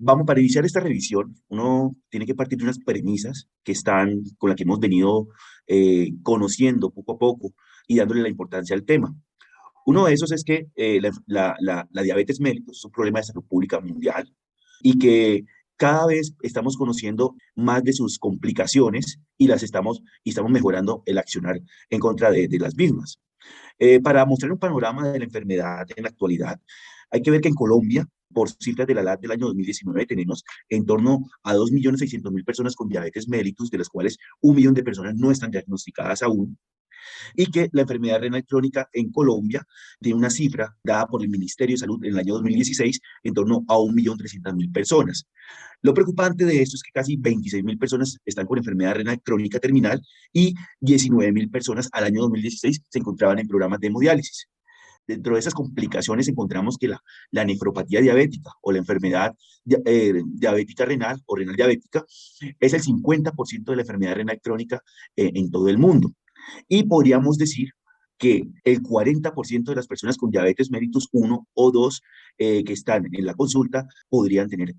para iniciar esta revisión, uno tiene que partir de unas premisas con las que hemos venido conociendo poco a poco y dándole la importancia al tema. Uno de esos es que la diabetes mellitus es un problema de salud pública mundial y que cada vez estamos conociendo más de sus complicaciones y estamos mejorando el accionar en contra de las mismas. Para mostrar un panorama de la enfermedad en la actualidad, hay que ver que en Colombia, por cifras de la LAT del año 2019, tenemos en torno a 2.600.000 personas con diabetes mellitus, de las cuales 1 millón de personas no están diagnosticadas aún, y que la enfermedad renal crónica en Colombia tiene una cifra dada por el Ministerio de Salud en el año 2016 en torno a 1.300.000 personas. Lo preocupante de esto es que casi 26.000 personas están con enfermedad renal crónica terminal y 19.000 personas al año 2016 se encontraban en programas de hemodiálisis. Dentro de esas complicaciones encontramos que la nefropatía diabética o la enfermedad diabética renal o renal diabética es el 50% de la enfermedad renal crónica en todo el mundo. Y podríamos decir que el 40% de las personas con diabetes mellitus 1 o 2 que están en la consulta podrían tener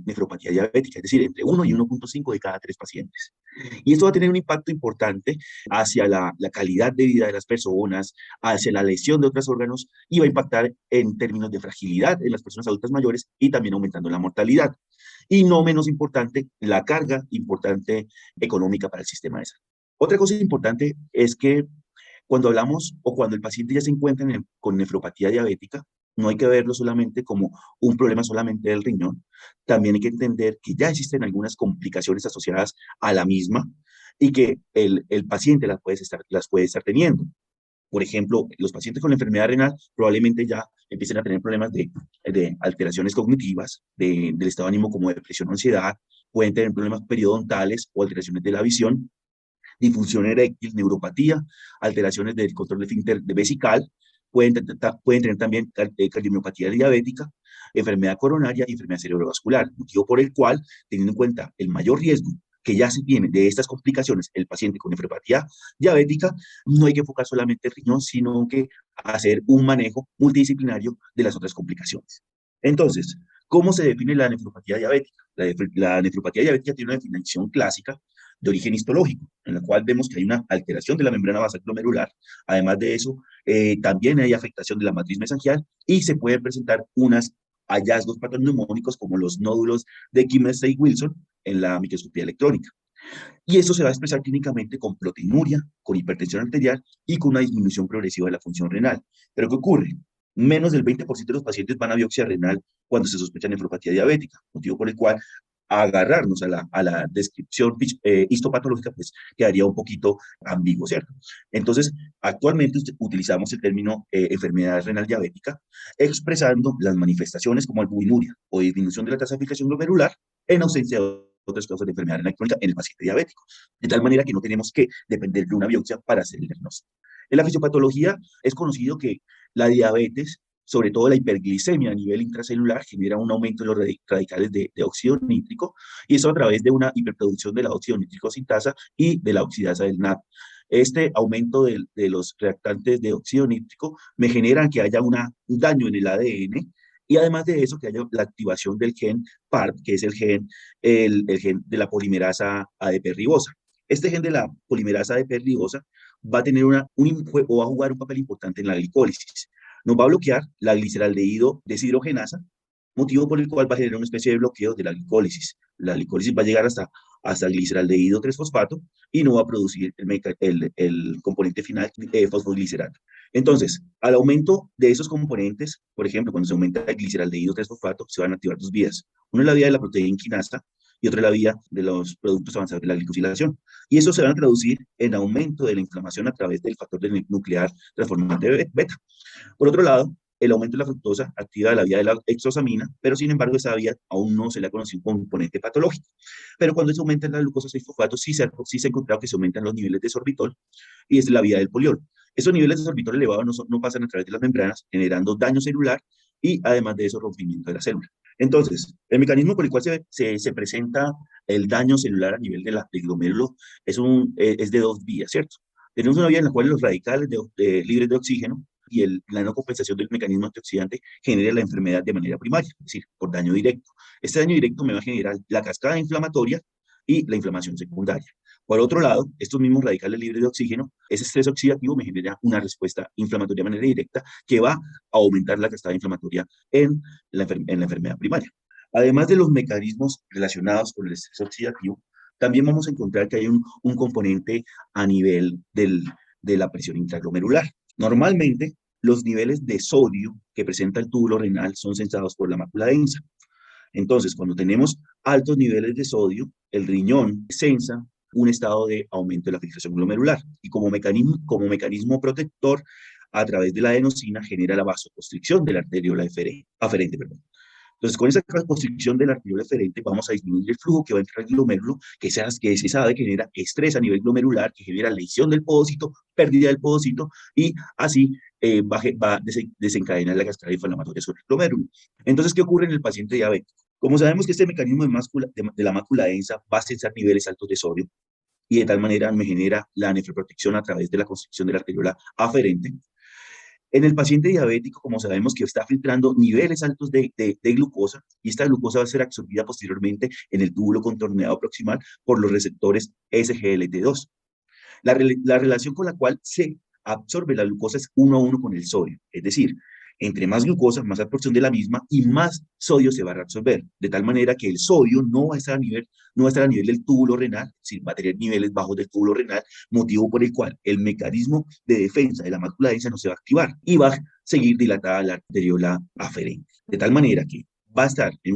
nefropatía diabética, es decir, entre 1 y 1,5 de cada 3 pacientes. Y esto va a tener un impacto importante hacia la calidad de vida de las personas, hacia la lesión de otros órganos y va a impactar en términos de fragilidad en las personas adultas mayores y también aumentando la mortalidad. Y no menos importante, la carga importante económica para el sistema de salud. Otra cosa importante es que cuando hablamos o cuando el paciente ya se encuentra con nefropatía diabética, no hay que verlo solamente como un problema solamente del riñón, también hay que entender que ya existen algunas complicaciones asociadas a la misma y que el paciente las puede estar teniendo. Por ejemplo, los pacientes con la enfermedad renal probablemente ya empiecen a tener problemas de alteraciones cognitivas, del estado de ánimo como depresión o ansiedad, pueden tener problemas periodontales o alteraciones de la visión, disfunción eréctil, neuropatía, alteraciones del control de esfínter de vesical, pueden tener también cardiomiopatía diabética, enfermedad coronaria y enfermedad cerebrovascular, motivo por el cual, teniendo en cuenta el mayor riesgo que ya se tiene de estas complicaciones, el paciente con nefropatía diabética, no hay que enfocar solamente el riñón, sino que hacer un manejo multidisciplinario de las otras complicaciones. Entonces, ¿cómo se define la nefropatía diabética? La nefropatía diabética tiene una definición clásica de origen histológico, en la cual vemos que hay una alteración de la membrana basal glomerular. Además de eso, también hay afectación de la matriz mesangial y se pueden presentar unos hallazgos patognomónicos como los nódulos de Kimmel-Wilson en la microscopía electrónica. Y eso se va a expresar clínicamente con proteinuria, con hipertensión arterial y con una disminución progresiva de la función renal. ¿Pero qué ocurre? Menos del 20% de los pacientes van a biopsia renal cuando se sospecha nefropatía diabética, motivo por el cual agarrarnos a la descripción histopatológica, pues quedaría un poquito ambiguo, ¿cierto? Entonces, actualmente utilizamos el término enfermedad renal diabética, expresando las manifestaciones como albuminuria o disminución de la tasa de filtración glomerular en ausencia de otras causas de enfermedad renal crónica en el paciente diabético. De tal manera que no tenemos que depender de una biopsia para hacer el diagnóstico. En la fisiopatología es conocido que la diabetes, sobre todo la hiperglicemia a nivel intracelular, genera un aumento de los radicales de óxido nítrico, y eso a través de una hiperproducción de la óxido nítrico sintasa y de la oxidasa del NAD. Este aumento de los reactantes de óxido nítrico me generan que haya un daño en el ADN, y además de eso, que haya la activación del gen PARP, que es el gen de la polimerasa ADP ribosa. Este gen de la polimerasa ADP ribosa va a tener o va a jugar un papel importante en la glicólisis. Nos va a bloquear la gliceraldehído deshidrogenasa, motivo por el cual va a generar una especie de bloqueo de la glicólisis. La glicólisis va a llegar hasta el gliceraldehído 3-fosfato y no va a producir el componente final, fosfoglicerato. Entonces, al aumento de esos componentes, por ejemplo, cuando se aumenta el gliceraldehído 3-fosfato, se van a activar dos vías. Una es la vía de la proteína quinasa y otra es la vía de los productos avanzados de la glicosilación. Y eso se va a traducir en aumento de la inflamación a través del factor nuclear transformante beta. Por otro lado, el aumento de la fructosa activa la vía de la exosamina, pero sin embargo esa vía aún no se le ha conocido un componente patológico. Pero cuando se aumenta la glucosa 6-fosfato, sí se ha encontrado que se aumentan los niveles de sorbitol y es la vía del poliol. Esos niveles de sorbitol elevados no pasan a través de las membranas, generando daño celular y además de eso rompimiento de la célula. Entonces, el mecanismo por el cual se presenta el daño celular a nivel del glomérulo es de dos vías, ¿cierto? Tenemos una vía en la cual los radicales libres de oxígeno y la no compensación del mecanismo antioxidante genera la enfermedad de manera primaria, es decir, por daño directo. Este daño directo me va a generar la cascada inflamatoria y la inflamación secundaria. Por otro lado, estos mismos radicales libres de oxígeno, ese estrés oxidativo me genera una respuesta inflamatoria de manera directa que va a aumentar la cascada inflamatoria en la enfermedad primaria. Además de los mecanismos relacionados con el estrés oxidativo, también vamos a encontrar que hay un componente a nivel de la presión intraglomerular. Normalmente, los niveles de sodio que presenta el túbulo renal son sensados por la mácula densa. Entonces, cuando tenemos altos niveles de sodio, el riñón sensa un estado de aumento de la filtración glomerular y como mecanismo protector, a través de la adenosina genera la vasoconstricción de la arteriola aferente. Perdón. Entonces, con esa constricción de la arteriola aferente vamos a disminuir el flujo que va a entrar al glomérulo, que se sabe que genera estrés a nivel glomerular, que genera lesión del podocito, pérdida del podocito, y así va a desencadenar la cascada inflamatoria sobre el glomérulo. Entonces, ¿qué ocurre en el paciente diabético? Como sabemos que este mecanismo de la mácula densa va a censar niveles altos de sodio, y de tal manera me genera la nefroprotección a través de la constricción de la arteriola aferente. En el paciente diabético, como sabemos que está filtrando niveles altos de glucosa, y esta glucosa va a ser absorbida posteriormente en el túbulo contorneado proximal por los receptores SGLT2. La relación con la cual se absorbe la glucosa es 1:1 con el sodio, es decir, entre más glucosa, más absorción de la misma y más sodio se va a reabsorber, de tal manera que el sodio no va a estar a nivel del túbulo renal, sino va a tener niveles bajos del túbulo renal, motivo por el cual el mecanismo de defensa de la mácula densa no se va a activar y va a seguir dilatada la arteriola aferente, de tal manera que va a estar en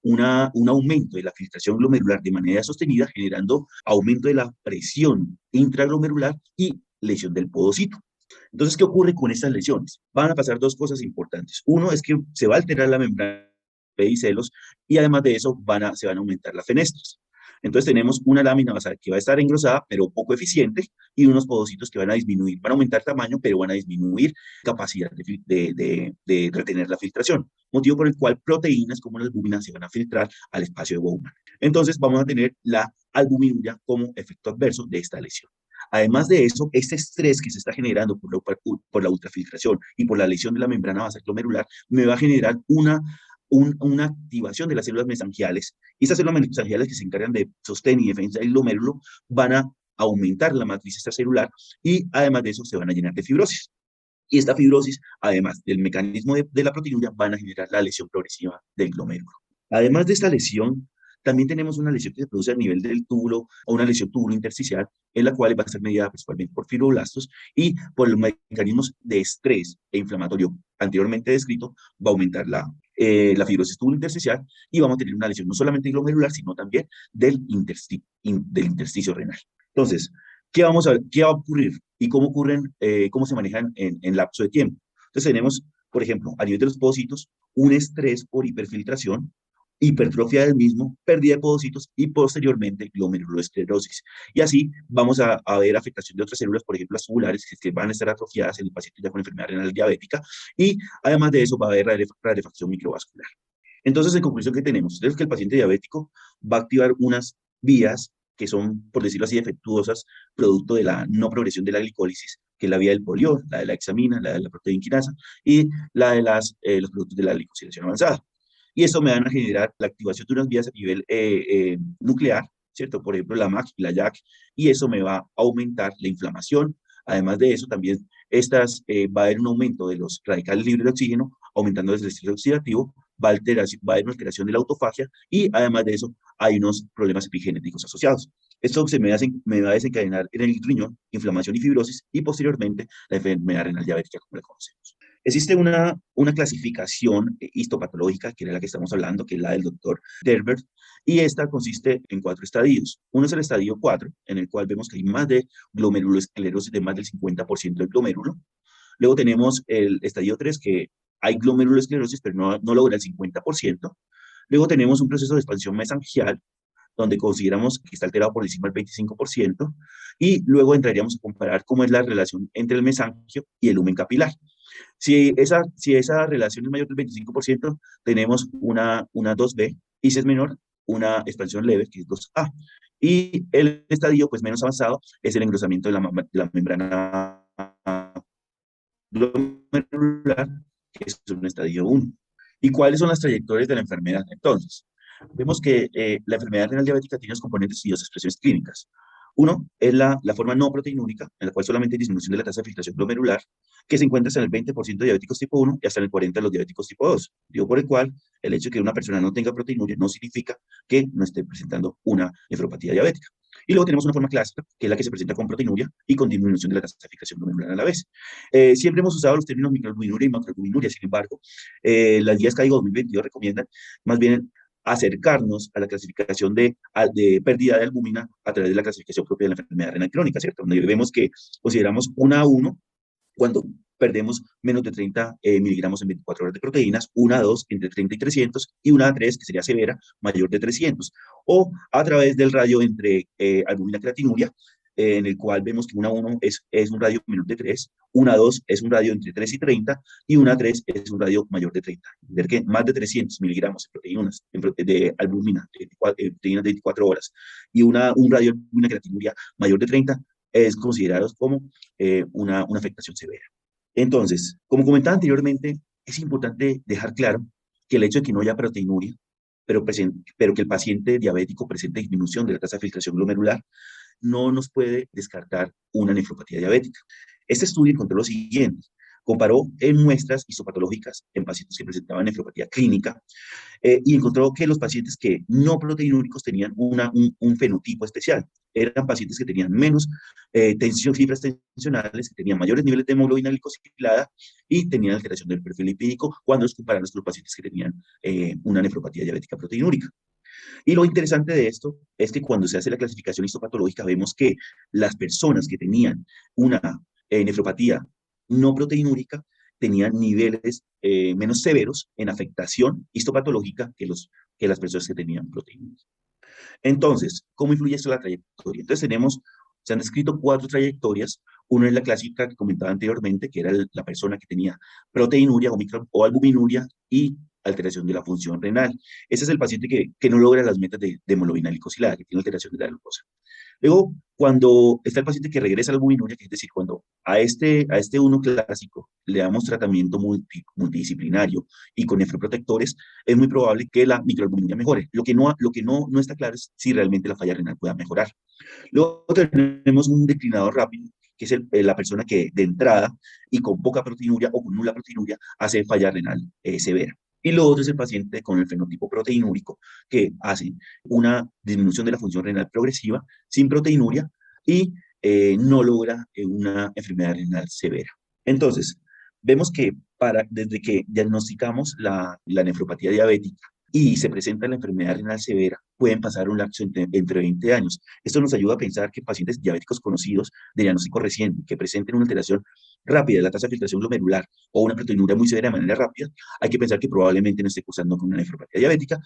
un aumento de la filtración glomerular de manera sostenida, generando aumento de la presión intraglomerular y lesión del podocito. Entonces, ¿qué ocurre con estas lesiones? Van a pasar dos cosas importantes. Uno es que se va a alterar la membrana de pedicelos y además de eso se van a aumentar las fenestras. Entonces tenemos una lámina basal que va a estar engrosada, pero poco eficiente, y unos podocitos que van a disminuir, van a aumentar tamaño, pero van a disminuir capacidad de retener la filtración, motivo por el cual proteínas como la albúmina se van a filtrar al espacio de Bowman. Entonces vamos a tener la albuminuria como efecto adverso de esta lesión. Además de eso, este estrés que se está generando por la ultrafiltración y por la lesión de la membrana basal glomerular me va a generar una activación de las células mesangiales. Y estas células mesangiales que se encargan de sostén y defensa del glomérulo van a aumentar la matriz extracelular y además de eso se van a llenar de fibrosis. Y esta fibrosis, además del mecanismo de la proteinuria, van a generar la lesión progresiva del glomérulo. Además de esta lesión, también tenemos una lesión que se produce a nivel del túbulo o una lesión túbulo intersticial, en la cual va a ser mediada principalmente por fibroblastos y por los mecanismos de estrés e inflamatorio anteriormente descrito, va a aumentar la fibrosis túbulo intersticial y vamos a tener una lesión no solamente glomerular, sino también del intersticio renal. Entonces, ¿qué va a ocurrir y cómo se manejan en lapso de tiempo? Entonces tenemos, por ejemplo, a nivel de los podocitos, un estrés por hiperfiltración, hipertrofia del mismo, pérdida de podocitos y posteriormente glomerulosclerosis. Y así vamos a ver afectación de otras células, por ejemplo las tubulares, que van a estar atrofiadas en el paciente ya con enfermedad renal diabética, y además de eso va a haber rarefacción microvascular. Entonces, en conclusión, ¿qué tenemos? Es que el paciente diabético va a activar unas vías que son, por decirlo así, defectuosas, producto de la no progresión de la glicólisis, que es la vía del poliol, la de la hexamina, la de la proteína quinasa y la de los productos de la glicosilación avanzada. Y esto me van a generar la activación de unas vías a nivel nuclear, ¿cierto? Por ejemplo, la MAC y la JAK, y eso me va a aumentar la inflamación. Además de eso, también va a haber un aumento de los radicales libres de oxígeno, aumentando el estrés oxidativo, va a haber una alteración de la autofagia y además de eso hay unos problemas epigenéticos asociados. Esto me va a desencadenar en el riñón inflamación y fibrosis y posteriormente la enfermedad renal diabética como la conocemos. Existe una clasificación histopatológica, que era la que estamos hablando, que es la del doctor Derbert, y esta consiste en 4 estadios. Uno es el estadio 4, en el cual vemos que hay más de glomerulosclerosis de más del 50% del glomérulo. Luego tenemos el estadio 3, que hay glomerulosclerosis, pero no logra el 50%. Luego tenemos un proceso de expansión mesangial, donde consideramos que está alterado por encima del 25%, y luego entraríamos a comparar cómo es la relación entre el mesangio y el lumen capilar. Si esa relación es mayor del 25%, tenemos una 2B, y si es menor, una expansión leve, que es 2A. Y el estadio pues, menos avanzado es el engrosamiento de la membrana glomerular, que es un estadio 1. ¿Y cuáles son las trayectorias de la enfermedad? Entonces, vemos que la enfermedad renal diabética tiene dos componentes y dos expresiones clínicas. Uno es la forma no proteinúrica, en la cual solamente hay disminución de la tasa de filtración glomerular, que se encuentra hasta en el 20% de diabéticos tipo 1 y hasta en el 40% de los diabéticos tipo 2. Digo por el cual el hecho de que una persona no tenga proteinuria no significa que no esté presentando una nefropatía diabética. Y luego tenemos una forma clásica, que es la que se presenta con proteinuria y con disminución de la tasa de filtración glomerular a la vez. Siempre hemos usado los términos microalbuminuria y macroalbuminuria, sin embargo, las guías CAIGO 2022 recomiendan más bien acercarnos a la clasificación de pérdida de albúmina a través de la clasificación propia de la enfermedad renal crónica, ¿cierto? Donde vemos que consideramos 1 a 1 cuando perdemos menos de 30 miligramos en 24 horas de proteínas, 1 a 2 entre 30 y 300, y 1 a 3, que sería severa, mayor de 300. O a través del radio entre albúmina creatinuria, en el cual vemos que 1 a 1 es un radio menor de 3, 1 a 2 es un radio entre 3 y 30, y 1 a 3 es un radio mayor de 30. Ver que más de 300 miligramos de proteínas de albúmina, proteínas de 24 horas, y un radio de albúmina creatinuria mayor de 30, es considerado como una afectación severa. Entonces, como comentaba anteriormente, es importante dejar claro que el hecho de que no haya proteinuria, pero que el paciente diabético presente disminución de la tasa de filtración glomerular, no nos puede descartar una nefropatía diabética. Este estudio encontró lo siguiente: comparó en muestras histopatológicas en pacientes que presentaban nefropatía clínica y encontró que los pacientes que no proteinúricos tenían un fenotipo especial. Eran pacientes que tenían menos fibras tensionales, que tenían mayores niveles de hemoglobina glicosilada y tenían alteración del perfil lipídico cuando los comparamos con los pacientes que tenían una nefropatía diabética proteinúrica. Y lo interesante de esto es que cuando se hace la clasificación histopatológica vemos que las personas que tenían una nefropatía no proteinúrica tenían niveles menos severos en afectación histopatológica que las personas que tenían proteínas. Entonces, ¿cómo influye esto en la trayectoria? Entonces se han descrito 4 trayectorias. Una es la clásica que comentaba anteriormente, que era la persona que tenía proteinuria o albuminuria y alteración de la función renal. Ese es el paciente que no logra las metas de hemoglobina glicosilada, que tiene alteración de la glucosa. Luego, cuando está el paciente que regresa a la albuminuria, que es decir, cuando a este uno clásico le damos tratamiento multidisciplinario y con nefroprotectores, es muy probable que la microalbuminuria mejore. Lo que no está claro es si realmente la falla renal pueda mejorar. Luego tenemos un declinador rápido, que es la persona que de entrada y con poca proteinuria o con nula proteinuria hace falla renal severa. Y lo otro es el paciente con el fenotipo proteinúrico, que hace una disminución de la función renal progresiva sin proteinuria y no logra una enfermedad renal severa. Entonces, vemos que desde que diagnosticamos la nefropatía diabética y se presenta la enfermedad renal severa, pueden pasar un lapso entre 20 años. Esto nos ayuda a pensar que pacientes diabéticos conocidos de diagnóstico reciente, que presenten una alteración rápida de la tasa de filtración glomerular o una proteinuria muy severa de manera rápida, hay que pensar que probablemente no esté cursando con una nefropatía diabética,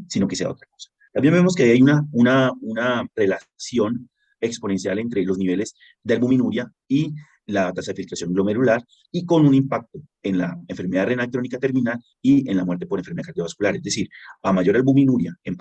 sino que sea otra cosa. También vemos que hay una relación exponencial entre los niveles de albuminuria y la tasa de filtración glomerular y con un impacto en la enfermedad renal crónica terminal y en la muerte por enfermedad cardiovascular. Es decir, a mayor albuminuria en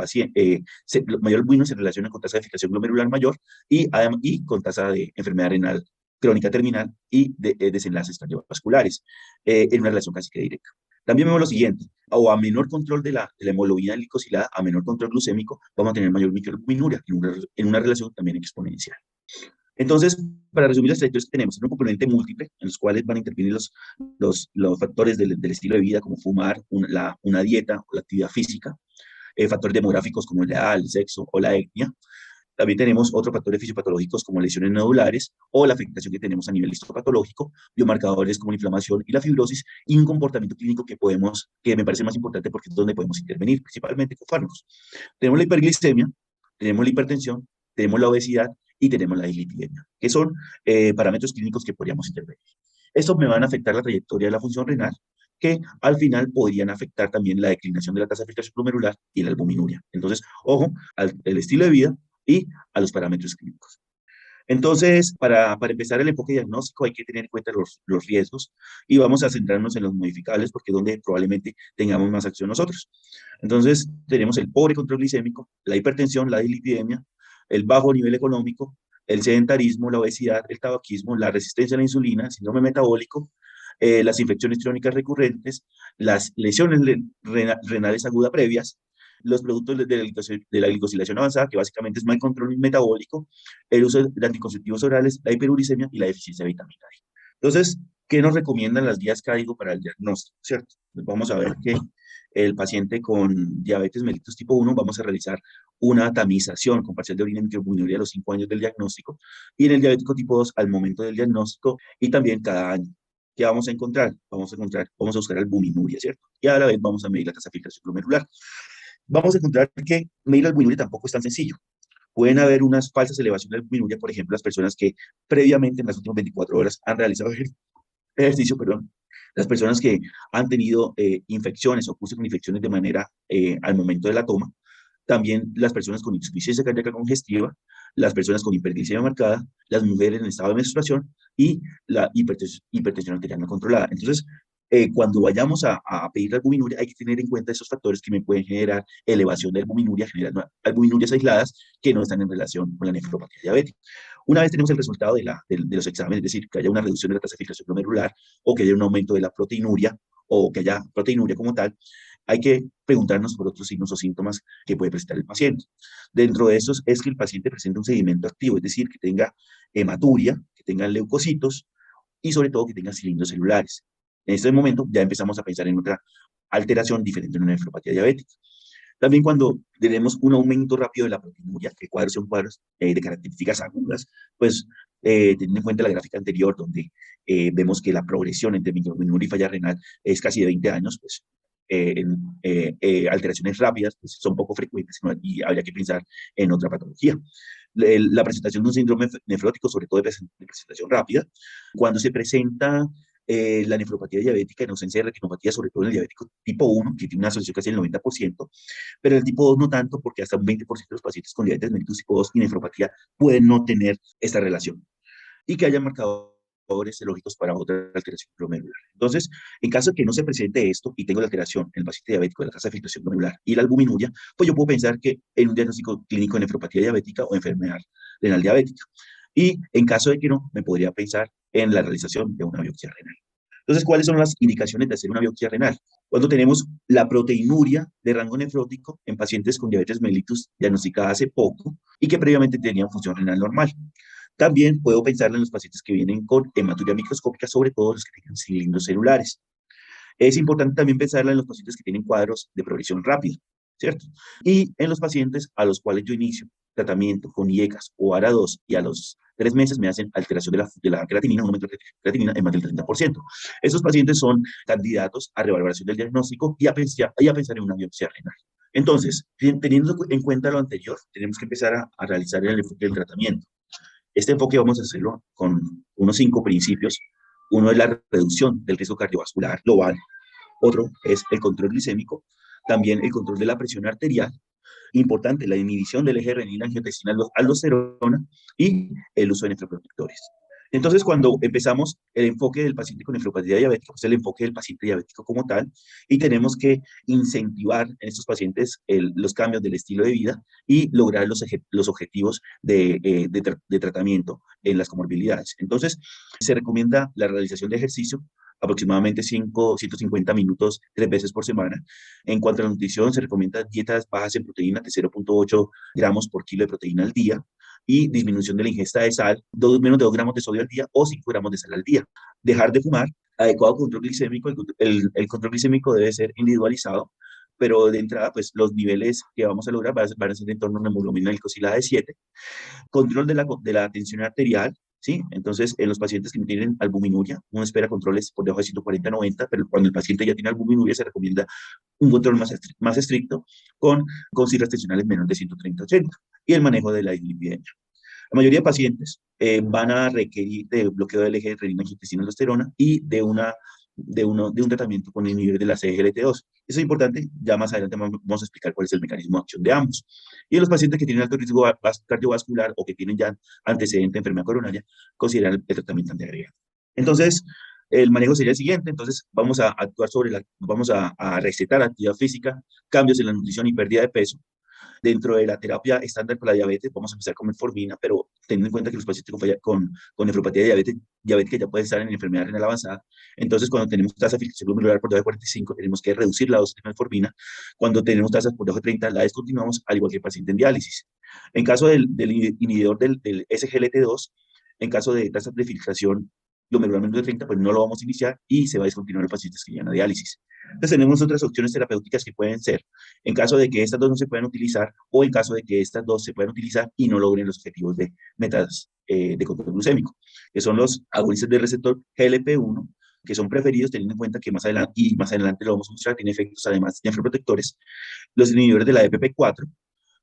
mayor albuminuria se relaciona con tasa de filtración glomerular mayor y con tasa de enfermedad renal crónica terminal y desenlaces cardiovasculares en una relación casi que directa. También vemos lo siguiente: o a menor control de la hemoglobina glicosilada, a menor control glucémico, vamos a tener mayor microalbuminuria en una relación también exponencial. Entonces, para resumir las trayectorias que tenemos, es un componente múltiple en los cuales van a intervenir los factores del estilo de vida, como fumar, una dieta o la actividad física, factores demográficos como la edad, el sexo o la etnia. También tenemos otros factores fisiopatológicos como lesiones nodulares o la afectación que tenemos a nivel histopatológico, biomarcadores como la inflamación y la fibrosis, y un comportamiento clínico que me parece más importante porque es donde podemos intervenir, principalmente con fármacos. Tenemos la hiperglicemia, tenemos la hipertensión, tenemos la obesidad y tenemos la dislipidemia, que son parámetros clínicos que podríamos intervenir. Estos me van a afectar la trayectoria de la función renal, que al final podrían afectar también la declinación de la tasa de filtración glomerular y la albuminuria. Entonces, ojo al estilo de vida y a los parámetros clínicos. Entonces, para empezar el enfoque diagnóstico hay que tener en cuenta los riesgos y vamos a centrarnos en los modificables porque es donde probablemente tengamos más acción nosotros. Entonces, tenemos el pobre control glicémico, la hipertensión, la dislipidemia, el bajo nivel económico, el sedentarismo, la obesidad, el tabaquismo, la resistencia a la insulina, el síndrome metabólico, las infecciones crónicas recurrentes, las lesiones renales agudas previas, los productos de la glicosilación avanzada, que básicamente es mal control metabólico, el uso de anticonceptivos orales, la hiperuricemia y la deficiencia de vitamina D. Entonces, ¿qué nos recomiendan las guías CAIGO para el diagnóstico? ¿Cierto? Pues vamos a ver que el paciente con diabetes mellitus tipo 1, vamos a realizar una tamización con parcial de orina y microalbuminuria a los 5 años del diagnóstico, y en el diabético tipo 2 al momento del diagnóstico, y también cada año. ¿Qué vamos a encontrar? Vamos a buscar albuminuria, ¿cierto? Y a la vez vamos a medir la tasa de filtración glomerular. Vamos a encontrar que medir la albuminuria tampoco es tan sencillo. Pueden haber unas falsas elevaciones de albuminuria, por ejemplo, las personas que previamente en las últimas 24 horas han realizado ejercicio, perdón, las personas que han tenido infecciones o cursos con infecciones de manera al momento de la toma, también las personas con insuficiencia cardíaca congestiva, las personas con hiperglicemia marcada, las mujeres en estado de menstruación y la hipertensión arterial no controlada. Entonces, cuando vayamos a pedir la albuminuria, hay que tener en cuenta esos factores que me pueden generar elevación de albuminuria, generando albuminurias aisladas que no están en relación con la nefropatía diabética. Una vez tenemos el resultado de los exámenes, es decir, que haya una reducción de la tasa de filtración glomerular o que haya un aumento de la proteinuria o que haya proteinuria como tal, hay que preguntarnos por otros signos o síntomas que puede presentar el paciente. Dentro de estos es que el paciente presente un sedimento activo, es decir, que tenga hematuria, que tenga leucocitos y sobre todo que tenga cilindros celulares. En este momento ya empezamos a pensar en otra alteración diferente en una nefropatía diabética. También cuando tenemos un aumento rápido de la proteinuria, que cuadros son cuadros de características agudas, pues teniendo en cuenta la gráfica anterior, donde vemos que la progresión entre microalbuminuria y falla renal es casi de 20 años, pues alteraciones rápidas pues, son poco frecuentes, ¿no? Y habría que pensar en otra patología. La presentación de un síndrome nefrótico, sobre todo de presentación rápida, cuando se presenta la nefropatía diabética en ausencia de retinopatía, sobre todo en el diabético tipo 1, que tiene una asociación casi del 90%, pero el tipo 2 no tanto, porque hasta un 20% de los pacientes con diabetes mellitus tipo 2 y nefropatía pueden no tener esta relación y que haya marcadores lógicos para otra alteración glomerular. Entonces, en caso de que no se presente esto y tengo la alteración en el paciente diabético de la tasa de filtración glomerular y la albuminuria, pues yo puedo pensar que en un diagnóstico clínico de nefropatía diabética o enfermedad renal diabética. Y en caso de que no, me podría pensar en la realización de una biopsia renal. Entonces, ¿cuáles son las indicaciones de hacer una biopsia renal? Cuando tenemos la proteinuria de rango nefrótico en pacientes con diabetes mellitus diagnosticada hace poco y que previamente tenían función renal normal. También puedo pensar en los pacientes que vienen con hematuria microscópica, sobre todo los que tengan cilindros celulares. Es importante también pensarla en los pacientes que tienen cuadros de progresión rápida, ¿cierto? Y en los pacientes a los cuales yo inicio tratamiento con IECAS o ARA2 y a los 3 meses me hacen alteración de la creatinina, un aumento de creatinina en más del 30%. Esos pacientes son candidatos a revaloración del diagnóstico y a pensar en una biopsia renal. Entonces, teniendo en cuenta lo anterior, tenemos que empezar a realizar el enfoque del tratamiento. Este enfoque vamos a hacerlo con unos 5 principios. Uno es la reducción del riesgo cardiovascular global, otro es el control glicémico, también el control de la presión arterial, importante, la inhibición del eje renina-angiotensina-aldosterona y el uso de nefroprotectores. Entonces, cuando empezamos el enfoque del paciente con nefropatía diabética, pues el enfoque del paciente diabético como tal, y tenemos que incentivar en estos pacientes los cambios del estilo de vida y lograr los objetivos de tratamiento en las comorbilidades. Entonces, se recomienda la realización de ejercicio, aproximadamente 150 minutos 3 veces por semana. En cuanto a la nutrición, se recomienda dietas bajas en proteína de 0,8 gramos por kilo de proteína al día y disminución de la ingesta de sal, menos de 2 gramos de sodio al día o 5 gramos de sal al día. Dejar de fumar, adecuado control glicémico, el control glicémico debe ser individualizado, pero de entrada, pues los niveles que vamos a lograr van a ser en torno a una hemoglobina glicosilada de 7. Control de la tensión arterial, ¿sí? Entonces, en los pacientes que no tienen albuminuria, uno espera controles por debajo de 140-90, pero cuando el paciente ya tiene albuminuria, se recomienda un control más estricto con cifras tensionales menores de 130-80 y el manejo de la dislipidemia. La mayoría de pacientes van a requerir de bloqueo del eje renina-angiotensina-aldosterona y de un tratamiento con inhibidores de la CGLT2. Eso es importante, ya más adelante vamos a explicar cuál es el mecanismo de acción de ambos. Y en los pacientes que tienen alto riesgo cardiovascular o que tienen ya antecedente de enfermedad coronaria, consideran el tratamiento antiagregado. Entonces, el manejo sería el siguiente, entonces vamos a actuar vamos a recetar actividad física, cambios en la nutrición y pérdida de peso, Dentro de la terapia estándar para la diabetes, vamos a empezar con metformina, pero teniendo en cuenta que los pacientes con nefropatía diabética ya pueden estar en enfermedad renal avanzada. Entonces, cuando tenemos tasa de filtración glomerular por debajo de 45, tenemos que reducir la dosis de metformina. Cuando tenemos tasas por debajo de 30, la descontinuamos, al igual que el paciente en diálisis. En caso del inhibidor del SGLT2, en caso de tasas de filtración glomerular menos de 30, pues no lo vamos a iniciar y se va a descontinuar en pacientes que llegan a diálisis. Entonces, tenemos otras opciones terapéuticas que pueden ser en caso de que estas dos no se puedan utilizar o en caso de que estas dos se puedan utilizar y no logren los objetivos de metas de control glucémico, que son los agonistas del receptor GLP-1, que son preferidos teniendo en cuenta que más adelante lo vamos a mostrar, tiene efectos además nefroprotectores, los inhibidores de la EPP4,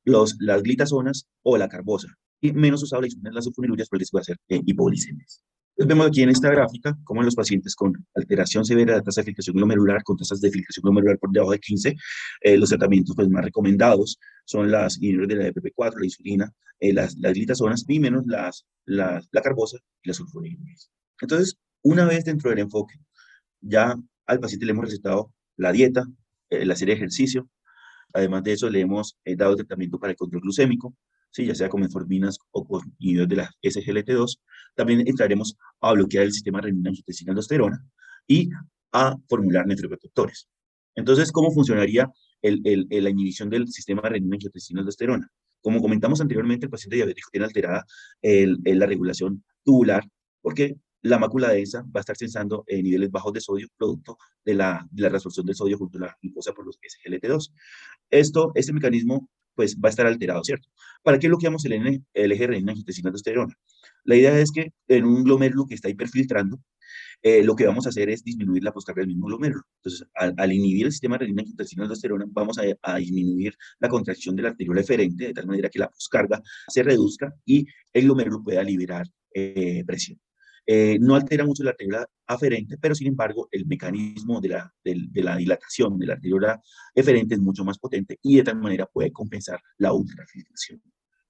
las glitazonas o la carbosa, y menos usado la insulina en las sulfonilureas por el riesgo de hacer hipoglicemias. Entonces vemos aquí en esta gráfica cómo en los pacientes con alteración severa de la tasa de filtración glomerular, con tasas de filtración glomerular por debajo de 15, los tratamientos pues, más recomendados son las inhibidores de la EPP4, la insulina, las glitazonas y menos la carbosa y las sulfonilureas. Entonces, una vez dentro del enfoque, ya al paciente le hemos recetado la dieta, la serie de ejercicio. Además de eso, le hemos dado tratamiento para el control glucémico, ¿sí? Ya sea con metforminas o con inhibidores de la SGLT2. También entraremos a bloquear el sistema renina-angiotensina-aldosterona y a formular nefroprotectores. Entonces, ¿cómo funcionaría la inhibición del sistema renina-angiotensina-aldosterona? Como comentamos anteriormente, el paciente diabético tiene alterada la regulación tubular porque la mácula densa va a estar sensando niveles bajos de sodio producto de la reabsorción del sodio junto a la glucosa por los SGLT2. Este mecanismo pues va a estar alterado, ¿cierto? ¿Para qué bloqueamos el eje renina-angiotensina-aldosterona? La idea es que en un glomérulo que está hiperfiltrando, lo que vamos a hacer es disminuir la poscarga del mismo glomérulo. Entonces, al inhibir el sistema renina-angiotensina-aldosterona, vamos a disminuir la contracción de la arteriola eferente, de tal manera que la poscarga se reduzca y el glomérulo pueda liberar presión. No altera mucho la arteriola aferente, pero sin embargo el mecanismo de la dilatación de la arteriola eferente es mucho más potente y de tal manera puede compensar la ultrafiltración.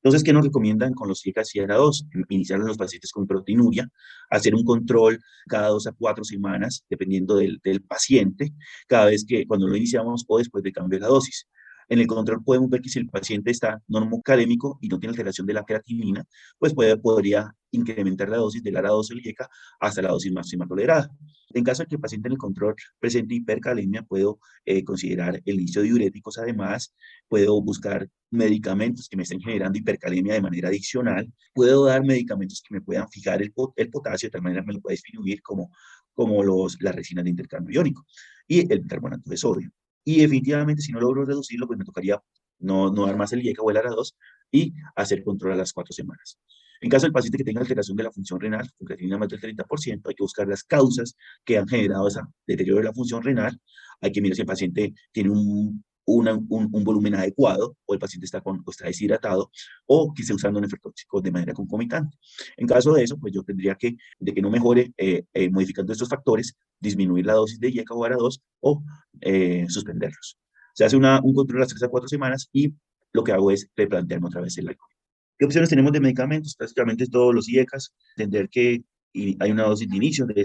Entonces, ¿qué nos recomiendan con los IECA y ARA2? Iniciar a los pacientes con proteinuria, hacer un control cada 2 a 4 semanas, dependiendo del paciente, cada vez que cuando lo iniciamos o después de cambio de la dosis. En el control podemos ver que si el paciente está normocalémico y no tiene alteración de la creatinina, pues podría incrementar la dosis del ARA2 o el IECA hasta la dosis máxima tolerada. En caso de que el paciente en el control presente hipercalemia, puedo considerar el inicio de diuréticos. Además, puedo buscar medicamentos que me estén generando hipercalemia de manera adicional. Puedo dar medicamentos que me puedan fijar el potasio, de tal manera que me lo pueda disminuir, como las resinas de intercambio iónico y el bicarbonato de sodio. Y definitivamente, si no logro reducirlo, pues me tocaría no dar más el IECA o el ARA2 y hacer control a las 4 semanas. En caso del paciente que tenga alteración de la función renal, con creatinina más del 30%, hay que buscar las causas que han generado ese deterioro de la función renal. Hay que mirar si el paciente tiene un volumen adecuado, o el paciente está deshidratado, o que esté usando nefrotóxicos de manera concomitante. En caso de eso, pues yo tendría de que no mejore, modificando estos factores, disminuir la dosis de IECA o ARA2 o suspenderlos. Se hace un control a las 3 a 4 semanas y lo que hago es replantearme otra vez el alcohol. ¿Qué opciones tenemos de medicamentos? Básicamente todos los IECAs, entender que hay una dosis de inicio, debe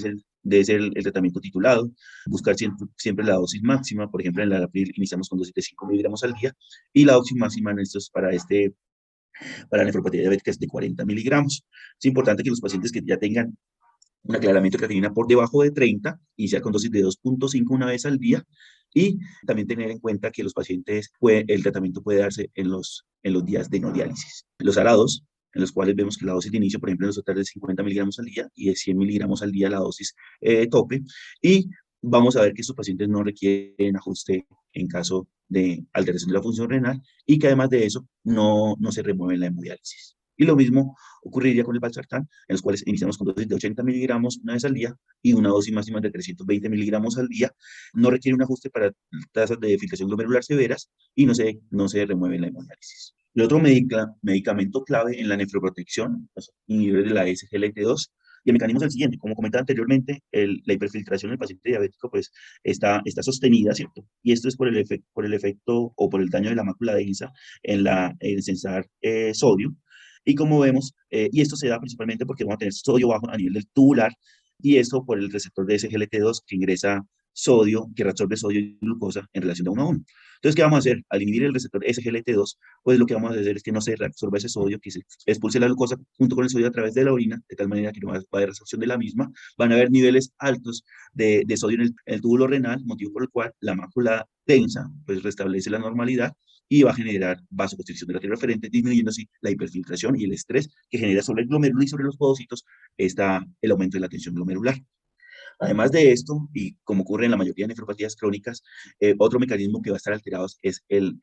ser el tratamiento titulado, buscar siempre la dosis máxima. Por ejemplo, en la April iniciamos con dosis de 5 miligramos al día y la dosis máxima en estos para la nefropatía diabética es de 40 miligramos. Es importante que los pacientes que ya tengan un aclaramiento de creatinina por debajo de 30, iniciar con dosis de 2.5 una vez al día, y también tener en cuenta que los pacientes, el tratamiento puede darse en los días de no diálisis. Los arados, en los cuales vemos que la dosis de inicio, por ejemplo, en los totales de 50 miligramos al día y de 100 miligramos al día la dosis tope, y vamos a ver que estos pacientes no requieren ajuste en caso de alteración de la función renal y que además de eso no se remueve la hemodiálisis. Y lo mismo ocurriría con el valsartán, en los cuales iniciamos con dosis de 80 miligramos una vez al día y una dosis máxima de 320 miligramos al día. No requiere un ajuste para tasas de filtración glomerular severas y no se remueve la hemodiálisis. El otro medicamento clave en la nefroprotección, los inhibidores de la SGLT2, y el mecanismo es el siguiente: como comentaba anteriormente, la hiperfiltración del paciente diabético pues está sostenida, ¿cierto? Y esto es por el efecto o por el daño de la mácula densa en sensar sodio. Y como vemos, y esto se da principalmente porque vamos a tener sodio bajo a nivel del tubular, y esto por el receptor de SGLT2 que ingresa sodio, que reabsorbe sodio y glucosa en relación de 1 a 1. Entonces, ¿qué vamos a hacer? Al inhibir el receptor SGLT2, pues lo que vamos a hacer es que no se reabsorba ese sodio, que se expulse la glucosa junto con el sodio a través de la orina, de tal manera que no va a haber resorción de la misma. Van a haber niveles altos de sodio en el túbulo renal, motivo por el cual la mácula densa pues restablece la normalidad y va a generar vasoconstricción de la arteria referente, disminuyendo así la hiperfiltración y el estrés que genera sobre el glomérulo y sobre los podocitos está el aumento de la tensión glomerular. Además de esto, y como ocurre en la mayoría de nefropatías crónicas, otro mecanismo que va a estar alterado es el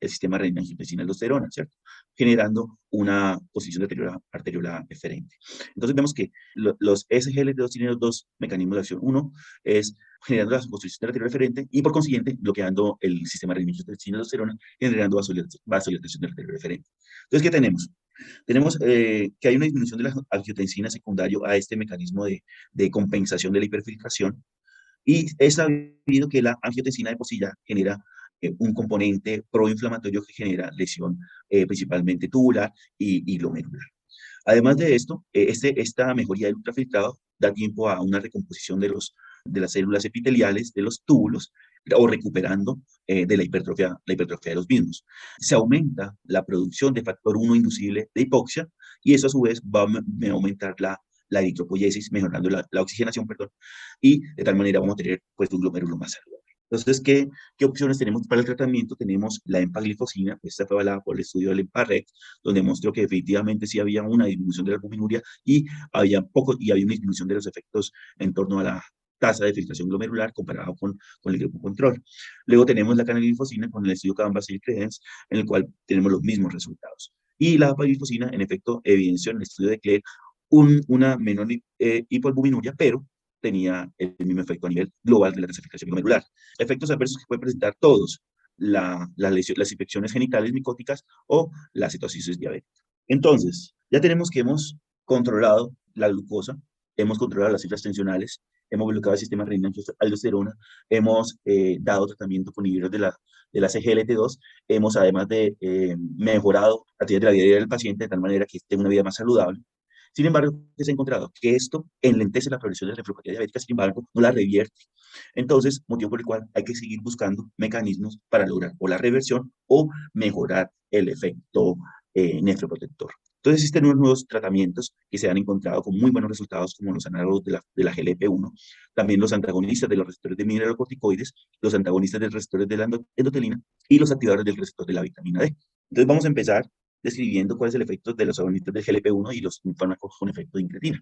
sistema renina-angiotensina-aldosterona, ¿cierto? Generando una posición de arteriola eferente. Entonces vemos que los SGLT2 tienen dos mecanismos de acción. Uno es generando la construcción de la arteriola eferente y por consiguiente bloqueando el sistema renina-angiotensina-aldosterona, generando vasodilatación de la arteriola eferente. Entonces, ¿qué tenemos? Tenemos que hay una disminución de la angiotensina secundario a este mecanismo de compensación de la hiperfiltración y es sabido que la angiotensina de por sí ya genera un componente proinflamatorio que genera lesión principalmente tubular y glomerular. Además de esto, esta mejoría del ultrafiltrado da tiempo a una recomposición de las células epiteliales de los túbulos o recuperando de la hipertrofia de los mismos. Se aumenta la producción de factor 1 inducible de hipoxia y eso a su vez va a aumentar la eritropoyesis, mejorando la oxigenación, perdón, y de tal manera vamos a tener pues un glomérulo más saludable. Entonces, ¿qué opciones tenemos para el tratamiento? Tenemos la empaglifosina, esta fue avalada por el estudio del EMPA-REC, donde mostró que efectivamente sí había una disminución de la albuminuria y había una disminución de los efectos en torno a la tasa de filtración glomerular comparado con el grupo control. Luego tenemos la canaglifosina con el estudio Canvas y Credence, en el cual tenemos los mismos resultados. Y la apaglifosina, en efecto, evidenció en el estudio de Clare una menor hipoalbuminuria, pero tenía el mismo efecto a nivel global de la tasa de filtración glomerular. Efectos adversos que pueden presentar todos, las infecciones genitales micóticas o la citocisis diabética. Entonces, ya tenemos que hemos controlado la glucosa, hemos controlado las cifras tensionales, hemos bloqueado el sistema renina-aldosterona, hemos dado tratamiento con inhibidores de la CGLT2, hemos además de mejorado la actividad de la vida diaria del paciente de tal manera que tenga una vida más saludable. Sin embargo, se ha encontrado que esto enlentece la progresión de la nefropatía diabética, sin embargo, no la revierte. Entonces, motivo por el cual hay que seguir buscando mecanismos para lograr o la reversión o mejorar el efecto nefroprotector. Entonces, existen unos nuevos tratamientos que se han encontrado con muy buenos resultados, como los análogos de la GLP-1, también los antagonistas de los receptores de mineralocorticoides, los antagonistas de los receptores de la endotelina y los activadores del receptor de la vitamina D. Entonces, vamos a empezar describiendo cuál es el efecto de los agonistas del GLP-1 y los fármacos con efecto de incretina.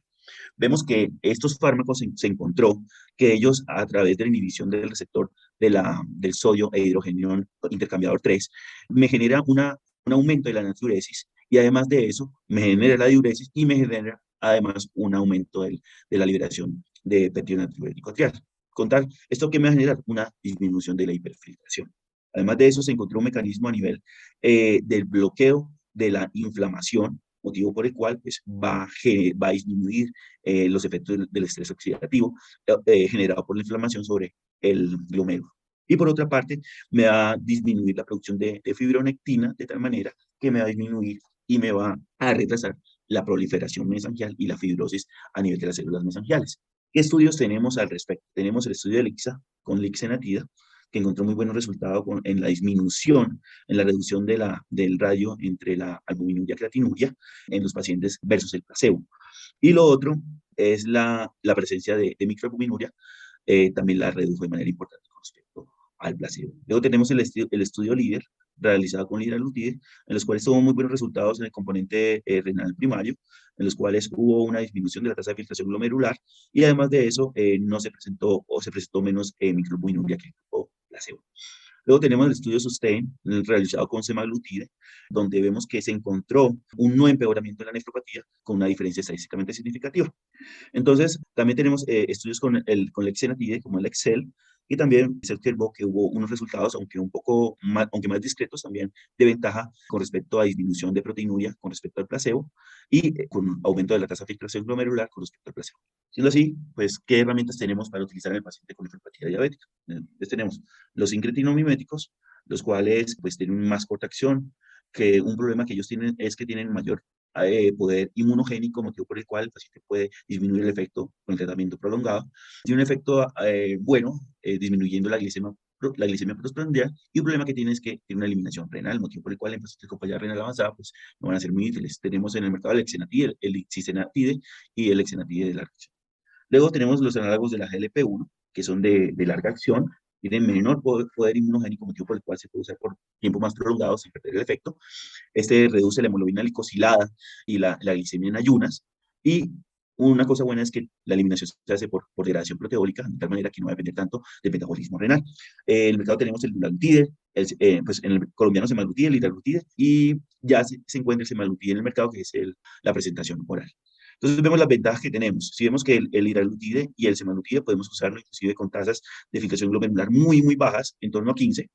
Vemos que estos fármacos se encontró que ellos, a través de la inhibición del receptor del sodio e hidrogenión intercambiador 3, me genera un aumento de la natriuresis y además de eso me genera la diuresis y me genera además un aumento de la liberación de péptido natriurético atrial. Contar esto que me va a generar una disminución de la hiperfiltración. Además de eso, se encontró un mecanismo a nivel del bloqueo de la inflamación, motivo por el cual pues, va a disminuir los efectos del estrés oxidativo generado por la inflamación sobre el glomérulo. Y por otra parte, me va a disminuir la producción de fibronectina de tal manera que me va a disminuir y me va a retrasar la proliferación mesangial y la fibrosis a nivel de las células mesangiales. ¿Qué estudios tenemos al respecto? Tenemos el estudio de Lixa con lixenatida, que encontró muy buenos resultados en la disminución, en la reducción del radio entre la albuminuria y creatinuria en los pacientes versus el placebo. Y lo otro es la presencia de microalbuminuria, también la redujo de manera importante con respecto al placebo. Luego tenemos el estudio LIDER, realizado con liraglutide, en los cuales tuvo muy buenos resultados en el componente renal primario, en los cuales hubo una disminución de la tasa de filtración glomerular y además de eso no se presentó o se presentó menos microalbuminuria que el grupo placebo. Luego tenemos el estudio SUSTAIN, realizado con semaglutide, donde vemos que se encontró un no empeoramiento de la nefropatía con una diferencia estadísticamente significativa. Entonces, también tenemos estudios con la exenatide, como el Excel, y también se observó que hubo unos resultados, aunque más discretos, también de ventaja con respecto a disminución de proteinuria con respecto al placebo y con aumento de la tasa de filtración glomerular con respecto al placebo. Siendo así, pues, ¿qué herramientas tenemos para utilizar en el paciente con nefropatía diabética? Entonces tenemos los incretinomiméticos, los cuales pues tienen más corta acción, que un problema que ellos tienen es que tienen mayor poder inmunogénico, motivo por el cual el paciente puede disminuir el efecto con el tratamiento prolongado. Tiene un efecto bueno, disminuyendo la glicemia postprandial, y un problema que tiene es que tiene una eliminación renal, motivo por el cual en pacientes con falla renal avanzada pues no van a ser muy útiles. Tenemos en el mercado el Exenatide, el Cisenatide y el Exenatide de larga acción. Luego tenemos los análogos de la GLP-1, que son de larga acción, tienen menor poder inmunogénico, motivo por el cual se puede usar por tiempo más prolongado sin perder el efecto. Este reduce la hemoglobina glicosilada y la glicemia en ayunas. Y una cosa buena es que la eliminación se hace por degradación proteólica, de tal manera que no va a depender tanto del metabolismo renal. En el mercado tenemos el dulaglutide, pues en el colombiano semaglutide, el liraglutide, y ya se encuentra el semaglutide en el mercado, que es la presentación oral. Entonces vemos las ventajas que tenemos. Si vemos que el liraglutide y el semaglutide podemos usarlo inclusive con tasas de filtración glomerular muy, muy bajas, en torno a 15,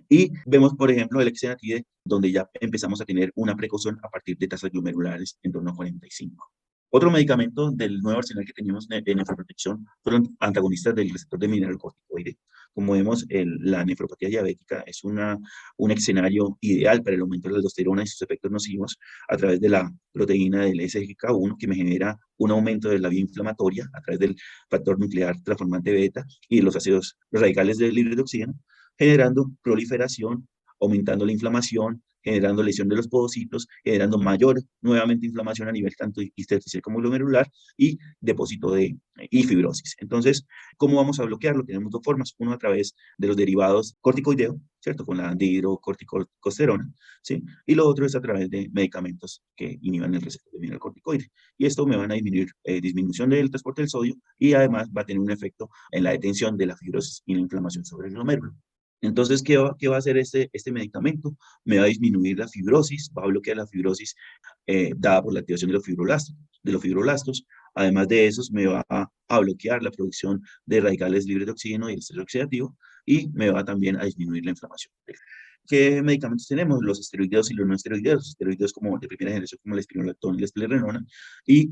y vemos, por ejemplo, el Exenatide, donde ya empezamos a tener una precaución a partir de tasas glomerulares en torno a 45. Otro medicamento del nuevo arsenal que teníamos de nefroprotección fueron antagonistas del receptor de mineralocorticoide. Como vemos, la nefropatía diabética es un escenario ideal para el aumento de la aldosterona y sus efectos nocivos a través de la proteína del SGK1, que me genera un aumento de la vía inflamatoria a través del factor nuclear transformante beta y de los ácidos radicales de libre de oxígeno, generando proliferación, aumentando la inflamación, generando lesión de los podocitos, generando mayor, nuevamente, inflamación a nivel tanto intersticial como glomerular y depósito y fibrosis. Entonces, ¿cómo vamos a bloquearlo? Tenemos dos formas. Uno a través de los derivados corticoideos, ¿cierto? Con la dihidrocorticosterona, ¿sí? Y lo otro es a través de medicamentos que inhiban el receptor de mineralocorticoide. Y esto me van a disminuir disminución del transporte del sodio, y además va a tener un efecto en la detención de la fibrosis y la inflamación sobre el glomérulo. Entonces, ¿qué va a hacer este medicamento? Me va a disminuir la fibrosis, va a bloquear la fibrosis dada por la activación de los fibroblastos. Además de eso, me va a bloquear la producción de radicales libres de oxígeno y el estrés oxidativo, y me va también a disminuir la inflamación. ¿Qué medicamentos tenemos? Los esteroideos y los no esteroideos. Los esteroideos como de primera generación, como la espironolactona y la esplerenona, y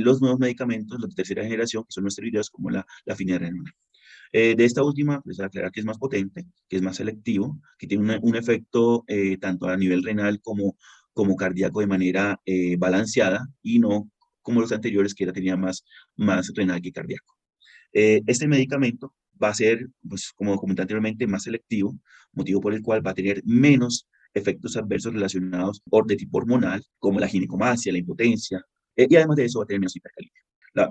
los nuevos medicamentos, los de tercera generación, que son no esteroideos, como la finirenona. De esta última, pues aclarar que es más potente, que es más selectivo, que tiene un efecto tanto a nivel renal como cardíaco de manera balanceada, y no como los anteriores, que tenía más renal que cardíaco. Este medicamento va a ser, pues, como comenté anteriormente, más selectivo, motivo por el cual va a tener menos efectos adversos relacionados de tipo hormonal, como la ginecomastia, la impotencia, y además de eso va a tener menos hipercalímia.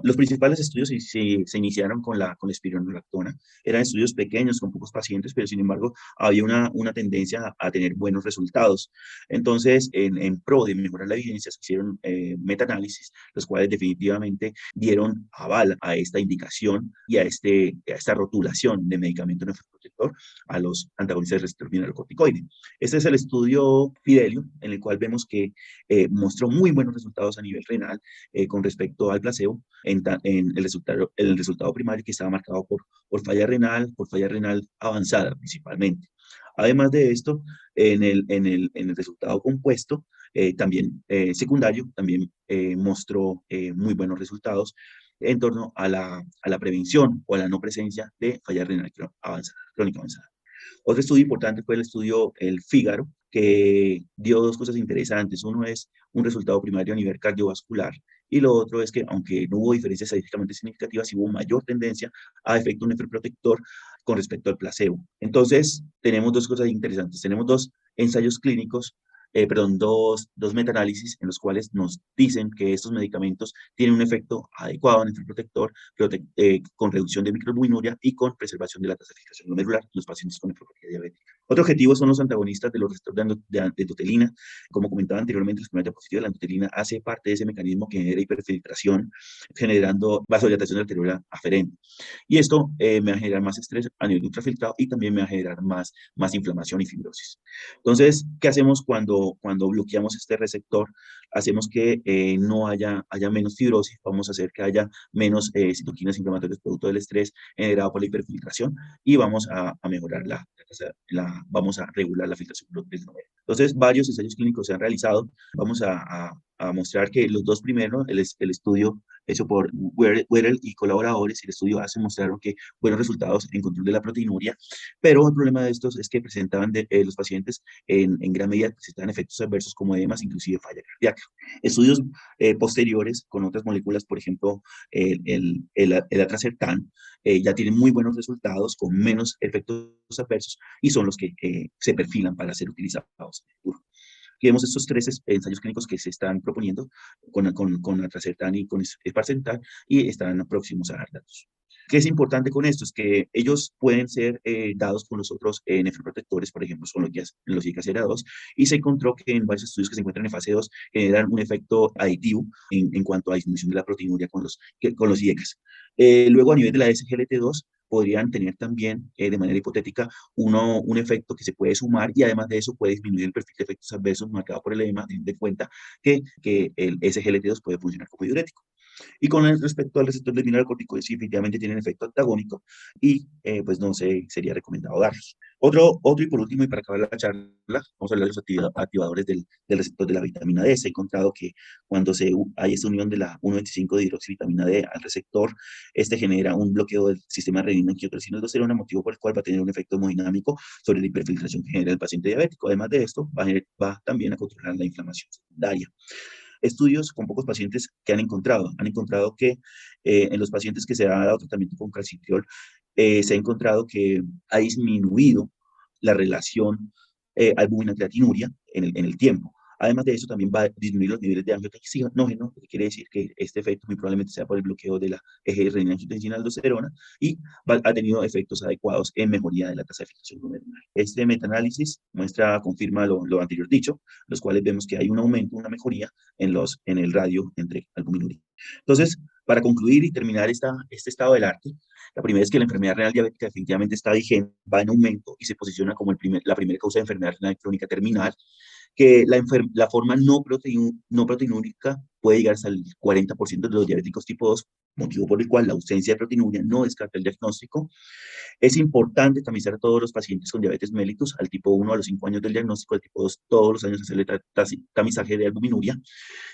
Los principales estudios se iniciaron con la espironolactona. Eran estudios pequeños, con pocos pacientes, pero sin embargo había una tendencia a tener buenos resultados. Entonces, en pro de mejorar la evidencia, se hicieron metaanálisis, los cuales definitivamente dieron aval a esta indicación y a esta rotulación de medicamento nefroprotector a los antagonistas del receptor mineralocorticoide. Este es el estudio Fidelio, en el cual vemos que mostró muy buenos resultados a nivel renal con respecto al placebo, en el resultado primario, que estaba marcado por falla renal avanzada principalmente. Además de esto, en el resultado compuesto, también secundario, también mostró muy buenos resultados en torno a la prevención o a la no presencia de falla renal crónica avanzada. Otro estudio importante fue el Fígaro, que dio dos cosas interesantes. Uno es un resultado primario a nivel cardiovascular, y lo otro es que, aunque no hubo diferencias estadísticamente significativas, sí hubo mayor tendencia a efecto nefroprotector con respecto al placebo. Entonces, tenemos dos cosas interesantes. Tenemos dos ensayos clínicos, perdón, dos metaanálisis en los cuales nos dicen que estos medicamentos tienen un efecto adecuado nefroprotector, con reducción de microalbuminuria y con preservación de la tasa de filtración glomerular en los pacientes con nefropatía diabética. Otro objetivo son los antagonistas de los receptores de endotelina. Como comentaba anteriormente, la espinomegalia positiva, la endotelina hace parte de ese mecanismo que genera hiperfiltración, generando vasodilatación arteriolar aferente. Y esto me va a generar más estrés a nivel ultrafiltrado, y también me va a generar más inflamación y fibrosis. Entonces, ¿qué hacemos cuando bloqueamos este receptor? Hacemos que no haya menos fibrosis, vamos a hacer que haya menos citoquinas inflamatorias producto del estrés generado por la hiperfiltración, y vamos a mejorar vamos a regular la filtración del glomérulo. Entonces, varios ensayos clínicos se han realizado. Vamos a a mostrar que los dos primeros, el estudio hecho por Weddell y colaboradores, y el estudio ACE mostraron que buenos resultados en control de la proteinuria, pero el problema de estos es que presentaban los pacientes en gran medida presentaban efectos adversos como edemas, inclusive falla cardíaca. Estudios posteriores con otras moléculas, por ejemplo, el atrasertán, ya tienen muy buenos resultados con menos efectos adversos y son los que se perfilan para ser utilizados en el futuro. Aquí vemos estos tres ensayos clínicos que se están proponiendo con atrasertán y con esparsentan y están próximos a dar datos. ¿Qué es importante con esto? Es que ellos pueden ser dados con los otros nefroprotectores, por ejemplo, con los IKCR2, y se encontró que en varios estudios que se encuentran en fase 2 generan un efecto aditivo en cuanto a disminución de la proteinuria con los IECAS. Luego, a nivel de la SGLT2, podrían tener también, de manera hipotética, un efecto que se puede sumar y además de eso puede disminuir el perfil de efectos adversos marcado por el edema, teniendo en cuenta que el SGLT2 puede funcionar como diurético. Y con respecto al receptor del mineralocorticoides, sí, definitivamente tienen efecto antagónico y pues no sería recomendado darlos. Otro y por último, y para acabar la charla, vamos a hablar de los activadores del receptor de la vitamina D. Se ha encontrado que cuando hay esta unión de la 1,25 de hidroxivitamina D al receptor, este genera un bloqueo del sistema renina-angiotensina-aldosterona, motivo por el cual va a tener un efecto hemodinámico sobre la hiperfiltración que genera el paciente diabético. Además de esto, va también a controlar la inflamación secundaria. Estudios con pocos pacientes que han encontrado que en los pacientes que se ha dado tratamiento con calcitriol, se ha encontrado que ha disminuido la relación albúmina-creatinuria en el tiempo. Además de eso, también va a disminuir los niveles de angiotensinogen, lo que quiere decir que este efecto muy probablemente sea por el bloqueo de la eje renina-angiotensina-aldosterona y ha tenido efectos adecuados en mejoría de la tasa de filtración glomerular. Este metaanálisis confirma lo anterior dicho, los cuales vemos que hay un aumento, una mejoría en el radio entre albuminuria. Entonces, para concluir y terminar este estado del arte, la primera es que la enfermedad renal diabética definitivamente está vigente, va en aumento y se posiciona como la primera causa de enfermedad renal crónica terminal, que la forma no proteinúrica puede llegar hasta el 40% de los diabéticos tipo 2, motivo por el cual la ausencia de proteinuria no descarta el diagnóstico. Es importante tamizar a todos los pacientes con diabetes mellitus, al tipo 1 a los 5 años del diagnóstico, al tipo 2 todos los años hacerle tamizaje de albuminuria,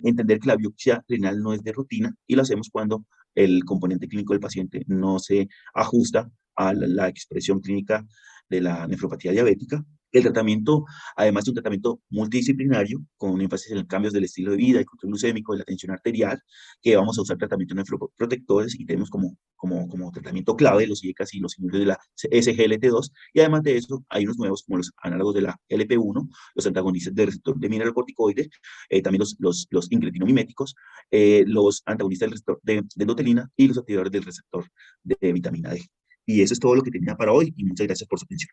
entender que la biopsia renal no es de rutina y lo hacemos cuando el componente clínico del paciente no se ajusta a la expresión clínica de la nefropatía diabética. El tratamiento, además de un tratamiento multidisciplinario, con un énfasis en cambios del estilo de vida, el control glucémico, de la tensión arterial, que vamos a usar tratamientos nefroprotectores y tenemos como tratamiento clave los IECAS y los inhibidores de la SGLT2, y además de eso hay unos nuevos como los análogos de la LP1, los antagonistas del receptor de mineralocorticoide, también los incretinomiméticos, los antagonistas del receptor de endotelina y los activadores del receptor de vitamina D. Y eso es todo lo que tenía para hoy y muchas gracias por su atención.